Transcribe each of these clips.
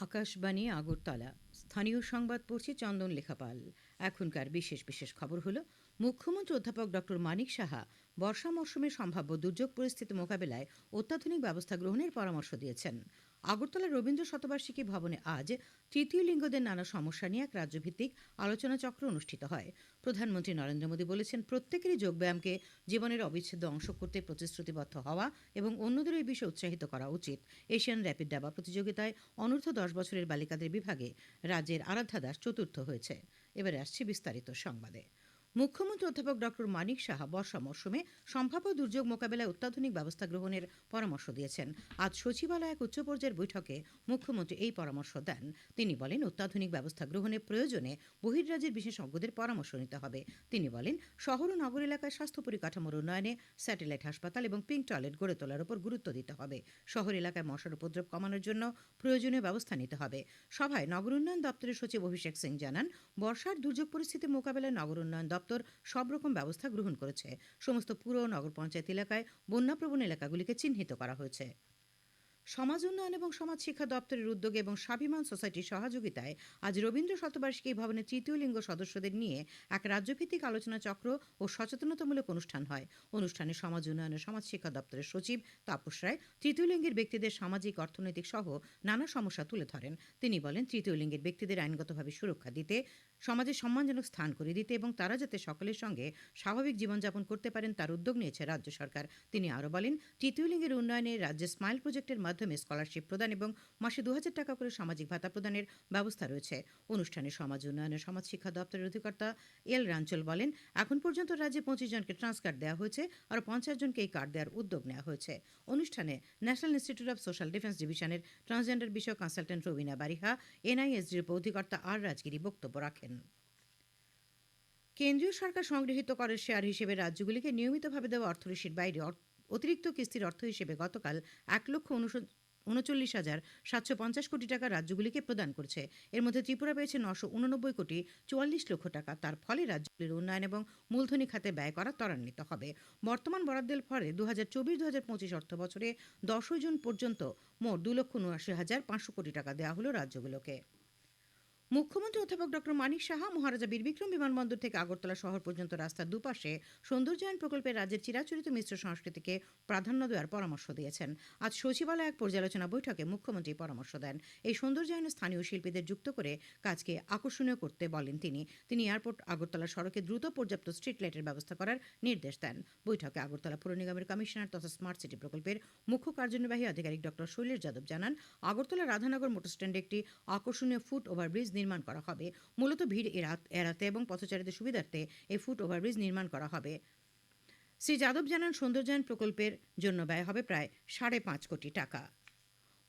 আকাশবাণী আগরতলা স্থানীয় সংবাদ পড়ছি চন্দন লেখাপাল। এখনকার বিশেষ বিশেষ খবর হলো, মুখ্যমন্ত্রী অধ্যাপক ডক্টর মানিক সাহা বর্ষা মৌসুমে সম্ভাব্য দুর্যোগ পরিস্থিতি মোকাবেলায় অত্যাধুনিক ব্যবস্থা গ্রহণের পরামর্শ দিয়েছেন। আগরতলা রবীন্দ্র শতবার্ষিকী ভবনে আজ তৃতীয় লিঙ্গদের নানা সমস্যা নিয়ে এক রাজ্যভিত্তিক আলোচনা চক্র অনুষ্ঠিত হয়। প্রধানমন্ত্রী নরেন্দ্র মোদী বলেছেন, প্রত্যেকেরই যোগব্যায়ামকে জীবনের অবিচ্ছেদ্য অংশ করতে প্রতিশ্রুতিবদ্ধ হওয়া এবং অন্যদের এই বিষয়ে উৎসাহিত করা উচিত। এশিয়ান র্যাপিড দাবা প্রতিযোগিতায় অনূর্ধ্ব 10 বছরের বালিকাদের বিভাগে রাজ্যের আরাধ্যা দাস চতুর্থ হয়েছে। এবারে আসছে বিস্তারিত সংবাদে। মুখ্যমন্ত্রী অধ্যাপক ডক্টর মানিক সাহা বর্ষা মৌসুমে সম্ভাব্য দুর্যোগ মোকাবেলায় অত্যাধুনিক ব্যবস্থা গ্রহণের পরামর্শ দিয়েছেন। আজ সচিবালয়ে এক উচ্চ পর্যায়ের বৈঠকে মুখ্যমন্ত্রী এই পরামর্শ দেন। তিনি বলেন, অত্যাধুনিক ব্যবস্থা গ্রহণের প্রয়োজনে বহির্রাজ্যের বিশেষজ্ঞদের পরামর্শ নিতে হবে। তিনি বলেন, শহর ও নগর এলাকায় স্বাস্থ্য পরিকাঠামোর উন্নয়নে স্যাটেলাইট হাসপাতাল এবং পিঙ্ক টয়লেট গড়ে তোলার উপর গুরুত্ব দিতে হবে। শহর এলাকায় মশার উপদ্রব কমানোর জন্য প্রয়োজনীয় ব্যবস্থা নিতে হবে। সভায় নগর উন্নয়ন দপ্তরের সচিব অভিষেক সিং জানান, বর্ষার দুর্যোগ পরিস্থিতি মোকাবেলায় নগর উন্নয়ন দপ্তর সব রকম ব্যবস্থা গ্রহণ করেছে। সমস্ত পুর ও নগর পঞ্চায়েত এলাকায় বন্যাপ্রবণ এলাকাগুলিকে চিহ্নিত করা হয়েছে। সমাজ উন্নয়ন এবং সমাজ শিক্ষা দপ্তরের উদ্যোগে এবং স্বাভিমান সোসাইটির সহযোগিতায় আজ রবীন্দ্র শতবার্ষিকী ভবনে তৃতীয় লিঙ্গ সদস্যদের নিয়ে এক রাজ্যভিত্তিক আলোচনা চক্র ও সচেতনতামূলক অনুষ্ঠান হয়। অনুষ্ঠানে সমাজ উন্নয়ন ও সমাজ শিক্ষা দপ্তরের সচিব তাপস রায় তৃতীয় লিঙ্গের ব্যক্তিদের সামাজিক, অর্থনৈতিক সহ নানা সমস্যা তুলে ধরেন। তিনি বলেন, তৃতীয় লিঙ্গের ব্যক্তিদের আইনগতভাবে সুরক্ষা দিতে, সমাজে সম্মানজনক স্থান করে দিতে এবং তারা যাতে সকলের সঙ্গে স্বাভাবিক জীবনযাপন করতে পারেন তার উদ্যোগ নিয়েছে রাজ্য সরকার। তিনি আরও বলেন, তৃতীয় লিঙ্গের উন্নয়নে রাজ্যে স্মাইল প্রজেক্টের মাধ্যমে স্কলারশিপ প্রদান এবং মাসে 2000 টাকা করে সামাজিক ভাতা প্রদানের ব্যবস্থা রয়েছে। অনুষ্ঠানে সমাজ উন্নয়ন ও সমাজ শিক্ষা দপ্তরের অধিকর্তা এল রাঞ্চল বলেন, এখন পর্যন্ত রাজ্যে 25 জনকে ট্রান্স কার্ড দেওয়া হয়েছে আর 50 জনকে এই কার্ড দেওয়ার উদ্যোগ নেওয়া হয়েছে। অনুষ্ঠানে national institute of social defence ডিভিশনের ট্রান্সজেন্ডার বিষয়ক কনসালটেন্ট রবিনা বারিহা, এনআইএসডির অধিকর্তা আর রাজগিরি বক্তব্য রাখেন। কেন্দ্রীয় সরকার সংগৃহীত করের শেয়ার হিসেবে রাজ্যগুলিকে নিয়মিতভাবে দেওয়া অর্থরাশির বাইরে অতিরিক্ত কিস্তির অর্থ হিসেবে গতকাল 1,39,750 কোটি টাকা রাজ্যগুলিকে প্রদান করেছে। এর মধ্যে ত্রিপুরা পেয়েছে 989 কোটি 44 লক্ষ টাকা। তার ফলে রাজ্যগুলির উন্নয়ন এবং মূলধনী খাতে ব্যয় করা ত্বরান্বিত হবে। বর্তমান বরাদ্দের ফলে 2024-2025 অর্থ বছরে 10 জুন পর্যন্ত মোট 2,79,500 কোটি টাকা দেওয়া হলো রাজ্যগুলোকে। মুখ্যমন্ত্রী অধ্যাপক ডক্টর মানিক সাহা মহারাজা বীরবিক্রম বিমানবন্দর থেকে আগরতলা শহর পর্যন্ত রাস্তার দুপাশে সৌন্দর্যায়ন প্রকল্পে রাজ্যের চিরাচরিত মিশ্র সংস্কৃতিকে প্রাধান্য দেওয়ার পরামর্শ দিয়েছেন। আজ সচিবালয়ে এক পর্যালোচনা বৈঠকে মুখ্যমন্ত্রী পরামর্শ দেন। এই সৌন্দর্যায়নে স্থানীয় শিল্পীদের যুক্ত করে কাজকে আকর্ষণীয় করতে বলেন তিনি এয়ারপোর্ট আগরতলা সড়কে দ্রুত পর্যাপ্ত স্ট্রিট লাইটের ব্যবস্থা করার নির্দেশ দেন। বৈঠকে আগরতলা পৌর নিগমের কমিশনার তথা স্মার্ট সিটি প্রকল্পের মুখ্য কার্যনির্বাহী আধিকারিক ডক্টর শৈলেশ যাদব জানান, আগরতলা রাধানগর মোটর স্ট্যান্ডে একটি আকর্ষণীয় ফুট ওভারব্রিজ নির্মাণ করা হবে। মূলত ভিড় এড়াতে এবং পথচারীদের সুবিধার্থে এই ফুট ওভারব্রিজ নির্মাণ করা হবে। শ্রী যাদব জানান, সৌন্দর্যায়ন প্রকল্পের জন্য ব্যয় হবে প্রায় 5.5 কোটি টাকা।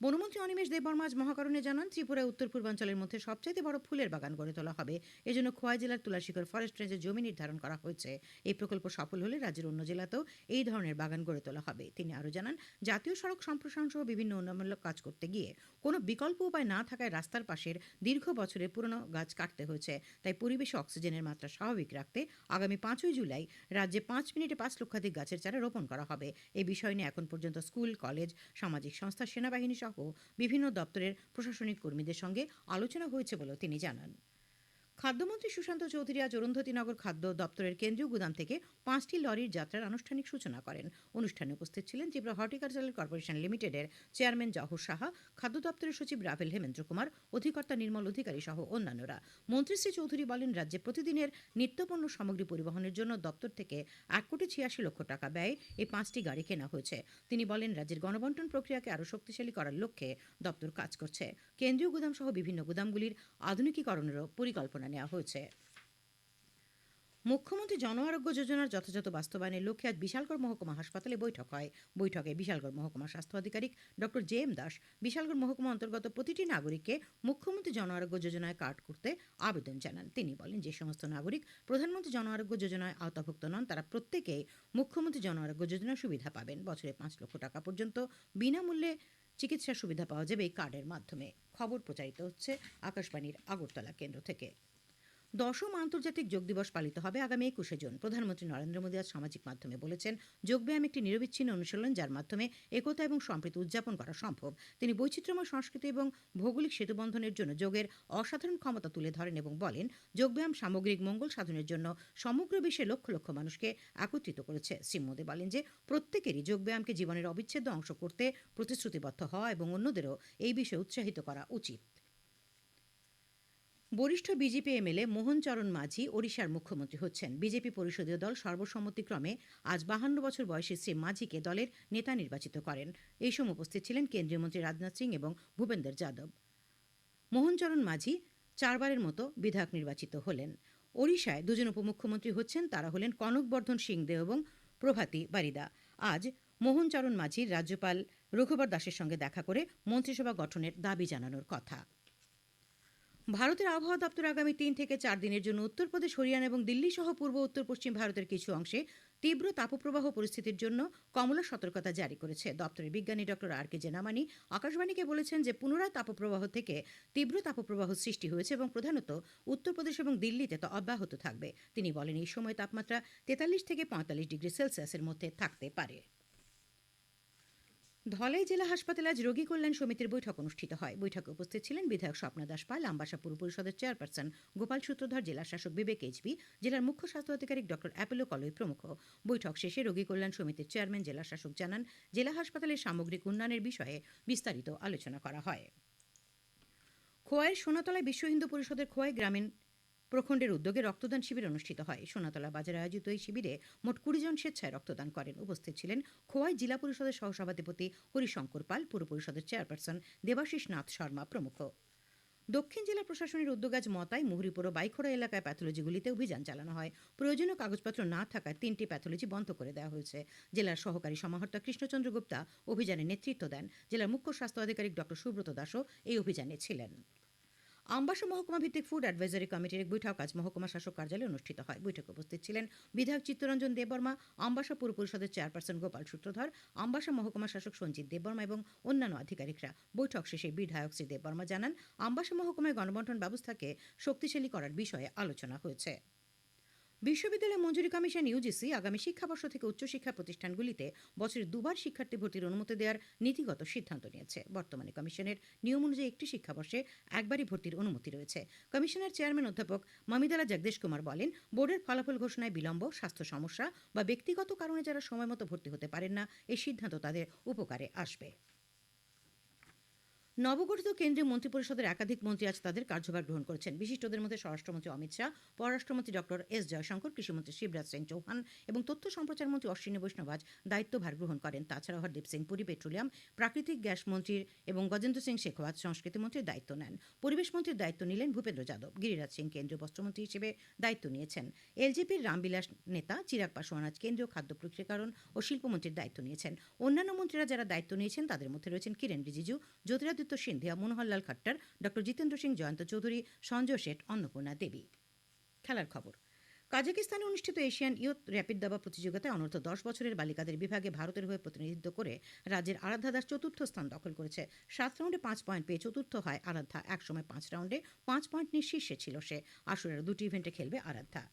বনমন্ত্রী অনিমেষ দেববর্মা আজ মহাকরণে জানান, ত্রিপুরায় উত্তর পূর্বাঞ্চলের মধ্যে সবচাইতে বড় ফুলের বাগান গড়ে তোলা হবে। এজন্য খোয়াই জেলার তুলাশিকর ফরেস্ট রেঞ্জে জমি নির্ধারণ করা হয়েছে। এই প্রকল্প সফল হলে রাজ্যের অন্য জেলাতেও এই ধরনের বাগান গড়ে তোলা হবে। তিনি আরও জানান, জাতীয় সড়ক সম্প্রসারণ সহ বিভিন্ন উন্নয়নমূলক কাজ করতে গিয়ে কোনো বিকল্প উপায় না থাকায় রাস্তার পাশের দীর্ঘ বছরের পুরনো গাছ কাটতে হয়েছে। তাই পরিবেশে অক্সিজেনের মাত্রা স্বাভাবিক রাখতে আগামী 5 জুলাই রাজ্যে 5 মিনিটে 5 লক্ষাধিক গাছের চারা রোপণ করা হবে। এই বিষয় নিয়ে এখন পর্যন্ত স্কুল, কলেজ, সামাজিক সংস্থা, সেনাবাহিনী সহ বিভিন্ন দপ্তরের প্রশাসনিক কর্মীদের সঙ্গে আলোচনা হয়েছে বলেও তিনি জানান। খাদ্যমন্ত্রী সুশান্ত চৌধুরী আজ অরুন্ধতিনগর খাদ্য দপ্তরের কেন্দ্রীয় গুদাম থেকে 5টি লরির যাত্রার আনুষ্ঠানিক সূচনা করেন। অনুষ্ঠানে উপস্থিত ছিলেন ত্রিপুরা হর্টিকালচারাল কর্পোরেশন লিমিটেডের চেয়ারম্যান জহর সাহা, খাদ্য দপ্তরের সচিব রাভেল হেমেন্দ্র কুমার, অধিকর্তা নির্মল অধিকারী সহ অন্যান্যরা। মন্ত্রী শ্রী চৌধুরী বলেন, রাজ্যে প্রতিদিনের নিত্যপণ্য সামগ্রী পরিবহনের জন্য দপ্তর থেকে 1,86 লক্ষ টাকা ব্যয়ে এই 5টি গাড়ি কেনা হয়েছে। তিনি বলেন, রাজ্যের গণবন্টন প্রক্রিয়াকে আরও শক্তিশালী করার লক্ষ্যে দপ্তর কাজ করছে। কেন্দ্রীয় গুদাম সহ বিভিন্ন গুদামগুলির আধুনিকীকরণেরও পরিকল্পনা নেওয়া হয়েছে। মুখ্যমন্ত্রী জন আরোগ্য যোজনার যথাযথ বাস্তবায়নের লক্ষ্যে আজ বিশালগড় মহকুমা হাসপাতালে বৈঠক হয়। বৈঠকে বিশালগড় মহকুমা স্বাস্থ্য আধিকারিক doctor J M Das Bishalgarh মহকুমা অন্তর্গত প্রতিটি নাগরিককে মুখ্যমন্ত্রী জন আরোগ্য যোজনায় কার্ড করতে আবেদন জানান। তিনি বলেন, যে সমস্ত নাগরিক প্রধানমন্ত্রী জন আরোগ্য যোজনায় আওতাভুক্ত নন তারা প্রত্যেকেই মুখ্যমন্ত্রী জন আরোগ্য যোজনার সুবিধা পাবেন। বছরে 5 লক্ষ টাকা পর্যন্ত বিনামূল্যে চিকিৎসার সুবিধা পাওয়া যাবে এই কার্ডের মাধ্যমে। খবর প্রচারিত হচ্ছে আকাশবাণীর আগরতলা কেন্দ্র থেকে। দশম আন্তর্জাতিক যোগ দিবস পালিত হবে আগামী ২১শে জুন। প্রধানমন্ত্রী নরেন্দ্র মোদী আজ সামাজিক মাধ্যমে বলেছেন, যোগব্যায়াম একটি নিরবিচ্ছিন্ন অনুশীলন যার মাধ্যমে একতা এবং সম্প্রীতি উদযাপন করা সম্ভব। তিনি বৈচিত্র্যময় সংস্কৃতি এবং ভৌগোলিক সেতুবন্ধনের জন্য যোগের অসাধারণ ক্ষমতা তুলে ধরেন এবং বলেন, যোগব্যায়াম সামগ্রিক মঙ্গল সাধনের জন্য সমগ্র বিশ্বে লক্ষ লক্ষ মানুষকে একত্রিত করেছে। শ্রী মোদী বলেন যে প্রত্যেকেরই যোগব্যায়ামকে জীবনের অবিচ্ছেদ্য অংশ করতে প্রতিশ্রুতিবদ্ধ হওয়া এবং অন্যদেরও এই বিষয়ে উৎসাহিত করা উচিত। বরিষ্ঠ বিজেপি এমএলএ মোহন চরণ মাঝি ওড়িশার মুখ্যমন্ত্রী হচ্ছেন। বিজেপি পরিষদীয় দল সর্বসম্মতিক্রমে আজ ৫২ বছর বয়সী শ্রী মাঝিকে দলের নেতা নির্বাচিত করেন। এই সময় উপস্থিত ছিলেন কেন্দ্রীয় মন্ত্রী রাজনাথ সিং এবং ভূপেন্দর যাদব। মোহন চরণ মাঝি ৪বারের মতো বিধায়ক নির্বাচিত হলেন। ওড়িশায় দুজন উপমুখ্যমন্ত্রী হচ্ছেন, তারা হলেন কনকবর্ধন সিংদেও এবং প্রভাতী বারিদা। আজ মোহন চরণ মাঝির রাজ্যপাল রঘুবর দাসের সঙ্গে দেখা করে মন্ত্রিসভা গঠনের দাবি জানানোর কথা। ভারতের আবহাওয়া দপ্তর আগামী ৩ থেকে ৪ দিনের জন্য উত্তরপ্রদেশ, হরিয়ানা এবং দিল্লি সহ পূর্ব উত্তর পশ্চিম ভারতের কিছু অংশে তীব্র তাপপ্রবাহ পরিস্থিতির জন্য কমলা সতর্কতা জারি করেছে। দপ্তরের বিজ্ঞানী ডক্টর আর কে জেনামানি আকাশবাণীকে বলেছেন যে পুনরায় তাপপ্রবাহ থেকে তীব্র তাপপ্রবাহ সৃষ্টি হয়েছে এবং প্রধানত উত্তরপ্রদেশ এবং দিল্লিতে তা অব্যাহত থাকবে। তিনি বলেন, এই সময় তাপমাত্রা ৪৩ থেকে ৪৫ ডিগ্রি সেলসিয়াসের মধ্যে থাকতে পারে। ধলাই জেলা হাসপাতালে আজ রোগী কল্যাণ সমিতির বৈঠক অনুষ্ঠিত হয়। বৈঠকে উপস্থিত ছিলেন বিধায়ক স্বপ্না দাস পাল, আমবাসা পুর পরিষদের চেয়ারপারসন গোপাল সূত্রধর, জেলা শাসক বিবেক এইচবি, জেলার মুখ্য স্বাস্থ্য আধিকারিক ডক্টর অ্যাপোলো কলই প্রমুখ। বৈঠক শেষে রোগী কল্যাণ সমিতির চেয়ারম্যান জেলা শাসক জানান, জেলা হাসপাতালের সামগ্রিক উন্নয়নের বিষয়ে বিস্তারিত আলোচনা করা হয়। খোয়াইয়ের সোনাতলায় বিশ্ব হিন্দু পরিষদের খোয়াই গ্রামীণ প্রখণ্ডের উদ্যোগে রক্তদান শিবির অনুষ্ঠিত হয়। সোনাতলা বাজারে আয়োজিত এই শিবিরে মোট ২০ জন স্বেচ্ছায় রক্তদান করেন। উপস্থিত ছিলেন খোয়াই জেলা পরিষদের সহসভাপতি হরিশঙ্কর পাল, পুর পরিষদের চেয়ারপারসন দেবাশিস নাথ শর্মা প্রমুখ। দক্ষিণ জেলা প্রশাসনের উদ্যোগে আজ মতাই, মুহুরীপুর ও বাইখোড়া এলাকায় প্যাথোলজিগুলিতে অভিযান চালানো হয়। প্রয়োজনীয় কাগজপত্র না থাকায় ৩টি প্যাথোলজি বন্ধ করে দেওয়া হয়েছে। জেলার সহকারী সমাহর্তা কৃষ্ণচন্দ্র গুপ্তা অভিযানে নেতৃত্ব দেন। জেলার মুখ্য স্বাস্থ্য আধিকারিক ডক্টর সুব্রত দাসও এই অভিযানে ছিলেন। আমবাসা মহকুমা ভিত্তিক ফুড অ্যাডভাইজারি কমিটির এক বৈঠক আজ মহকুমা শাসক কার্যালয়ে অনুষ্ঠিত হয়। বৈঠকে উপস্থিত ছিলেন বিধায়ক চিত্তরঞ্জন দেববর্মা, আমবাসা পুর পরিষদের চেয়ারপারসন গোপাল সূত্রধর, আমবাসা মহকুমা শাসক সঞ্জিত দেববর্মা এবং অন্যান্য আধিকারিকরা। বৈঠক শেষে বিধায়ক শ্রী দেববর্মা জানান, আমবাসা মহকুমায় গণবন্টন ব্যবস্থাকে শক্তিশালী করার বিষয়ে আলোচনা হয়েছে। বিশ্ববিদ্যালয় মঞ্জুরি কমিশন ইউজিসি আগামী শিক্ষাবর্ষ থেকে উচ্চশিক্ষা প্রতিষ্ঠানগুলিতে বছরে দুবার শিক্ষার্থী ভর্তির অনুমতি দেওয়ার নীতিগত সিদ্ধান্ত নিয়েছে। বর্তমানে কমিশনের নিয়ম অনুযায়ী একটি শিক্ষাবর্ষে একবারই ভর্তির অনুমতি রয়েছে। কমিশনের চেয়ারম্যান অধ্যাপক মমিদালা জগদীশ কুমার বলেন, বোর্ডের ফলাফল ঘোষণায় বিলম্ব, স্বাস্থ্য সমস্যা বা ব্যক্তিগত কারণে যারা সময়মতো ভর্তি হতে পারেন না, এই সিদ্ধান্ত তাদের উপকারে আসবে। নবগঠিত কেন্দ্রীয় মন্ত্রিপরিষদের একাধিক মন্ত্রী আজ তাদের কার্যভার গ্রহণ করেছেন। বিশিষ্টদের মধ্যে স্বরাষ্ট্রমন্ত্রী অমিত শাহ, পররাষ্ট্রমন্ত্রী ডক্টর এস জয়শঙ্কর, কৃষিমন্ত্রী শিবরাজ সিং চৌহান এবং তথ্য সম্প্রচার মন্ত্রী অশ্বিনী বৈষ্ণব আজ দায়িত্বভার গ্রহণ করেন। তাছাড়া হরদীপ সিং পুরী পেট্রোলিয়াম, প্রাকৃতিক গ্যাস মন্ত্রীর এবং গজেন্দ্র সিং শেখাওয়াত সংস্কৃতি মন্ত্রীর দায়িত্ব নেন। পরিবেশ মন্ত্রীর দায়িত্ব নিলেন ভূপেন্দ্র যাদব। গিরিরাজ সিং কেন্দ্রীয় বস্ত্রমন্ত্রী হিসেবে দায়িত্ব নিয়েছেন। এলজেপির রামবিলাস নেতা চিরাগ পাসোয়ান আজ কেন্দ্রীয় খাদ্য প্রক্রিয়াকরণ ও শিল্পমন্ত্রীর দায়িত্ব নিয়েছেন। অন্যান্য মন্ত্রীরা যারা দায়িত্ব নিয়েছেন তাদের মধ্যে রয়েছেন কিরেন রিজিজু, জ্যোতিরাদিত্য সিন্ধিয়া, মনোহরলাল খট্টর, ডক্টর জিতেন্দ্র সিং, জয়ন্ত চৌধুরী, সঞ্জয় শেঠ, অন্নপূর্ণা দেবী। খেলার খবর। কাজাকিস্তানে অনুষ্ঠিত এশিয়ান ইয়ুথ র্যাপিড দাবা প্রতিযোগিতায় অনূর্ধ্ব ১০ বছরের বালিকাদের বিভাগে ভারতের হয়ে প্রতিনিধিত্ব করে রাজ্যের আরাধ্যা দাস চতুর্থ স্থান দখল করেছে। ৭ রাউন্ডে ৫ পয়েন্ট পেয়ে চতুর্থ হয় আরাধ্যা। একসময় 5 রাউন্ডে 5 পয়েন্ট নিয়ে শীর্ষে ছিল সে। আসরের 2টি ইভেন্টে খেলবে আরাধ্যা।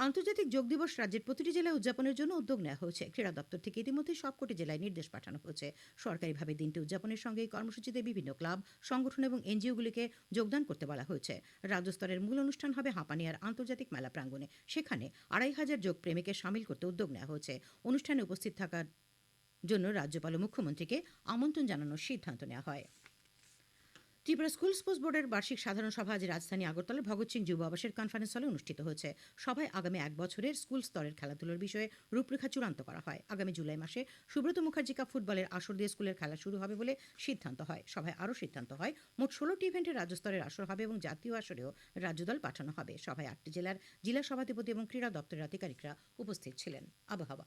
আন্তর্জাতিক যোগ দিবস রাজ্যের প্রতিটি জেলায় উদযাপনের জন্য উদ্যোগ নেওয়া হয়েছে। ক্রীড়া দপ্তর থেকে ইতিমধ্যে সবকটি জেলায় নির্দেশ পাঠানো হয়েছে। সরকারিভাবে দিনটি উদযাপনের সঙ্গে এই কর্মসূচিতে বিভিন্ন ক্লাব, সংগঠন এবং এনজিওগুলিকে যোগদান করতে বলা হয়েছে। রাজ্য স্তরের মূল অনুষ্ঠান হবে হাঁপানিয়ার আন্তর্জাতিক মেলা প্রাঙ্গণে। সেখানে ২৫০০ যোগ প্রেমীকে সামিল করতে উদ্যোগ নেওয়া হয়েছে। অনুষ্ঠানে উপস্থিত থাকার জন্য রাজ্যপাল ও মুখ্যমন্ত্রীকে আমন্ত্রণ জানানোর সিদ্ধান্ত নেওয়া হয়। ত্রিপুরা স্কুল স্পোর্টস বোর্ডের বার্ষিক সাধারণ সভা আজ রাজধানী আগরতলার ভগৎ সিং যুব আবাসের কনফারেন্স হলে অনুষ্ঠিত হয়েছে। সভায় আগামী 1 বছরের স্কুল স্তরের খেলাধুলার বিষয়ে রূপরেখা চূড়ান্ত করা হয়। আগামী জুলাই মাসে সুব্রত মুখার্জি কাপ ফুটবলের আসর দিয়ে স্কুলের খেলা শুরু হবে বলে সিদ্ধান্ত হয়। সভায় আরও সিদ্ধান্ত হয়, মোট 16টি ইভেন্টে রাজ্য স্তরের আসর হবে এবং জাতীয় আসরেও রাজ্যদল পাঠানো হবে। সভায় 8টি জেলার জেলা সভাধিপতি এবং ক্রীড়া দপ্তরের আধিকারিকরা উপস্থিত ছিলেন। আবহাওয়া।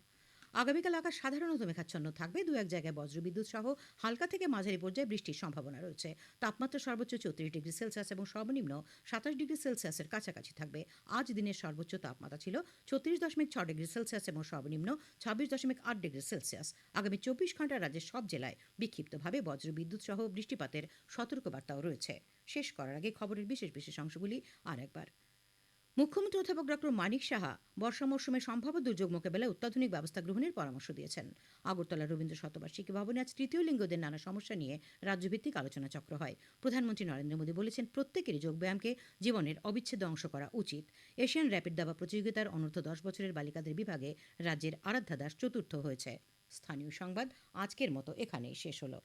আগামীকাল আকাশ সাধারণত মেঘাচ্ছন্ন থাকবে, দু এক জায়গায় বজ্রবিদ্যুৎ সহ হালকা থেকে মাঝারি পর্যায়ে বৃষ্টির সম্ভাবনা রয়েছে। তাপমাত্রা সর্বোচ্চ 34 ডিগ্রি সেলসিয়াস এবং সর্বনিম্ন 27 ডিগ্রি সেলসিয়াসের কাছাকাছি থাকবে। আজ দিনের সর্বোচ্চ তাপমাত্রা ছিল 36.6 ডিগ্রি সেলসিয়াস এবং সর্বনিম্ন 26.8 ডিগ্রি সেলসিয়াস। আগামী 24 ঘন্টা রাজ্যের সব জেলায় বিক্ষিপ্তভাবে বজ্রবিদ্যুৎ সহ বৃষ্টিপাতের সতর্কবার্তাও রয়েছে। শেষ করার আগে খবরের বিশেষ বিশেষ অংশগুলি আর একবার। মুখ্যমন্ত্রী অধ্যাপক ডক্টর মানিক সাহা বর্ষা মৌসুমে সম্ভাব্য দুর্যোগ মোকাবেলায় অত্যাধুনিক ব্যবস্থা গ্রহণের পরামর্শ দিয়েছেন। আগরতলা রবীন্দ্র শতবার্ষিকী ভবনে আজ তৃতীয় লিঙ্গদের নানা সমস্যা নিয়ে রাজ্যভিত্তিক আলোচনা চক্র হয়। প্রধানমন্ত্রী নরেন্দ্র মোদী বলেছেন, প্রত্যেকেরই যোগব্যায়ামকে জীবনের অবিচ্ছেদ্য অংশ করা উচিত। এশিয়ান র্যাপিড দাবা প্রতিযোগিতার অনূর্ধ্ব 10 বছরের বালিকাদের বিভাগে রাজ্যের আরাধ্যা দাস চতুর্থ হয়েছে। স্থানীয় সংবাদ আজকের মতো এখানেই শেষ হলো।